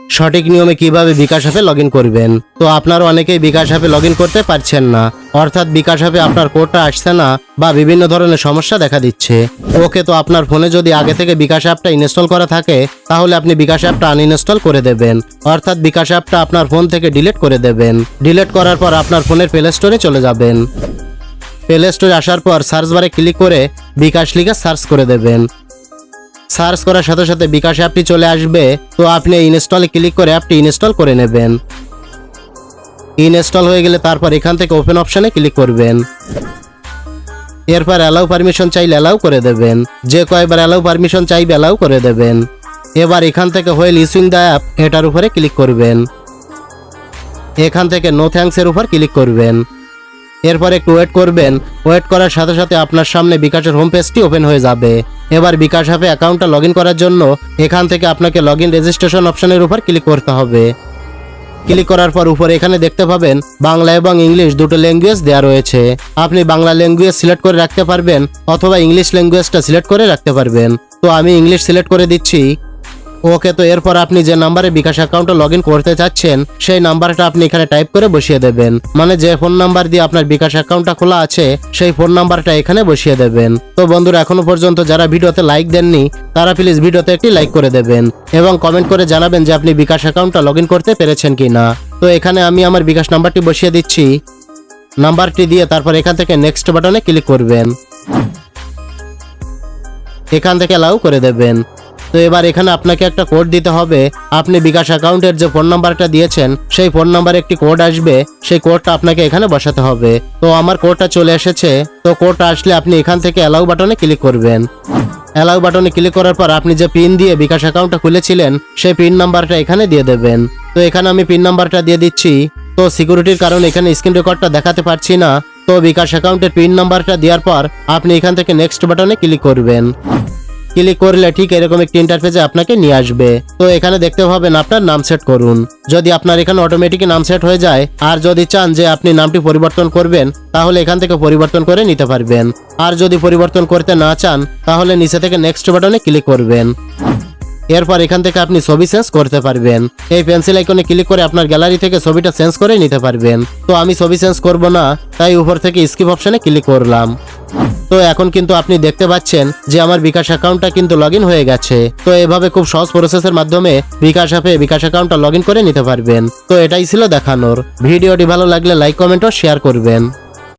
সঠিক নিয়মে কিভাবে বিকাশ অ্যাপে লগ করবেন। তো আপনারা অনেকেই বিকাশ অ্যাপে লগ করতে পারছেন না, অর্থাৎ বিকাশ অ্যাপে আপনার কোডটা আসছে না বা বিভিন্ন ধরনের সমস্যা দেখা দিচ্ছে। ওকে, তো আপনার ফোনে যদি আগে থেকে বিকাশ অ্যাপটা ইনস্টল করা থাকে তাহলে আপনি বিকাশ অ্যাপটা আনইনস্টল করে দেবেন, অর্থাৎ বিকাশ অ্যাপটা আপনার ফোন থেকে ডিলিট করে দেবেন। ডিলিট করার পর আপনার ফোনের প্লে স্টোরে চলে যাবেন। প্লে স্টোরে আসার পর সার্চ বারে ক্লিক করে বিকাশ লিখে সার্চ করে দেবেন। সার্চ করার সাথে সাথে বিকাশ অ্যাপটি চলে আসবে। তো আপনি ইনস্টলে ক্লিক করে অ্যাপটি ইনস্টল করে নেবেন। ইনস্টল হয়ে গেলে তারপর এখান থেকে ওপেন অপশানে ক্লিক করবেন। এরপর অ্যালাউ পারমিশন চাইলে অ্যালাউ করে দেবেন, যে কয়বার অ্যালাউ পারমিশন চাইবে অ্যালাউ করে দেবেন। এবার এখান থেকে হোয়েল ইউজিং দ্য অ্যাপ এটার উপরে ক্লিক করবেন। এখান থেকে নো থ্যাঙ্কস এর উপর ক্লিক করবেন। এরপর একটু ওয়েট করবেন। ওয়েট করার সাথে সাথে আপনার সামনে বিকাশের হোম পেজটি ওপেন হয়ে যাবে। এবার বিকাশ অ্যাপে অ্যাকাউন্টটা লগ করার জন্য এখান থেকে আপনাকে লগ রেজিস্ট্রেশন অপশনের উপর ক্লিক করতে হবে। ক্লিক করার পর উপরে এখানে দেখতে পাবেন বাংলা এবং ইংলিশ দুটো ল্যাঙ্গুয়েজ দেওয়া রয়েছে। আপনি বাংলা ল্যাঙ্গুয়েজ সিলেক্ট করে রাখতে পারবেন অথবা ইংলিশ ল্যাঙ্গুয়েজটা সিলেক্ট করে রাখতে পারবেন। তো আমি ইংলিশ সিলেক্ট করে দিচ্ছি। ওকে, তো এরপর আপনি যে নাম্বারে বিকাশ অ্যাকাউন্টে লগ করতে চাচ্ছেন সেই নাম্বারটা আপনি এখানে টাইপ করে বসিয়ে দেবেন, মানে যে ফোন নাম্বার দিয়ে আপনার বিকাশ অ্যাকাউন্টটা খোলা আছে সেই ফোন নাম্বারটা এখানে বসিয়ে দেবেন। তো বন্ধুরা, এখনো পর্যন্ত যারা ভিডিওতে লাইক দেননি তারা প্লিজ ভিডিওতে একটি লাইক করে দেবেন এবং কমেন্ট করে জানাবেন যে আপনি বিকাশ অ্যাকাউন্টটা লগ করতে পেরেছেন কিনা। তো এখানে আমি আমার বিকাশ নাম্বারটি বসিয়ে দিচ্ছি। নাম্বারটি দিয়ে তারপর এখান থেকে নেক্সট বাটনে ক্লিক করবেন। এখান থেকে অ্যালাউ করে দেবেন। তো এবার এখানে আপনাকে একটা কোড দিতে হবে। আপনি বিকাশ অ্যাকাউন্টের যে ফোন নাম্বারটা দিয়েছেন সেই ফোন নাম্বারে একটি কোড আসবে, সেই কোডটা আপনাকে এখানে বসাতে হবে। তো আমার কোডটা চলে এসেছে। তো কোডটা আসলে আপনি এখান থেকে অ্যালাউ বাটনে ক্লিক করবেন। অ্যালাউ বাটনে ক্লিক করার পর আপনি যে পিন দিয়ে বিকাশ অ্যাকাউন্টটা খুলেছিলেন সেই পিন নাম্বারটা এখানে দিয়ে দেবেন। তো এখানে আমি পিন নাম্বারটা দিয়ে দিচ্ছি। তো সিকিউরিটির কারণে এখানে স্ক্রিন রেকর্ডটা দেখাতে পারছি না। তো বিকাশ অ্যাকাউন্টের পিন নাম্বারটা দেওয়ার পর আপনি এখান থেকে নেক্সট বাটনে ক্লিক করবেন। ক্লিক করলে ঠিক এরকম একটি ইন্টারফেসে আপনাকে নিয়ে আসবে। তো এখানে দেখতে পাবেন আপনার নাম সেট করুন। যদি আপনার এখানে অটোমেটিক নাম সেট হয়ে যায় আর যদি চান যে আপনি নামটি পরিবর্তন করবেন তাহলে এখান থেকে পরিবর্তন করে নিতে পারবেন। আর যদি পরিবর্তন করতে না চান তাহলে নিচে থেকে নেক্সট বাটনে ক্লিক করবেন। এরপর এখান থেকে আপনি ছবি চেঞ্জ করতে পারবেন। এই পেন্সিল আইকনে ক্লিক করে আপনার গ্যালারি থেকে ছবিটা চেঞ্জ করে নিতে পারবেন। তো আমি ছবি চেঞ্জ করব না, তাই উপর থেকে স্কিপ অপশনে ক্লিক করলাম। তো এখন কিন্তু আপনি দেখতে পাচ্ছেন যে আমার বিকাশ অ্যাকাউন্টটা কিন্তু লগ হয়ে গেছে। তো এভাবে খুব সহজ প্রসেসের মাধ্যমে বিকাশ অ্যাপে বিকাশ অ্যাকাউন্টটা লগ করে নিতে পারবেন। তো এটাই ছিল দেখানোর। ভিডিওটি ভালো লাগলে লাইক, কমেন্ট ও শেয়ার করবেন।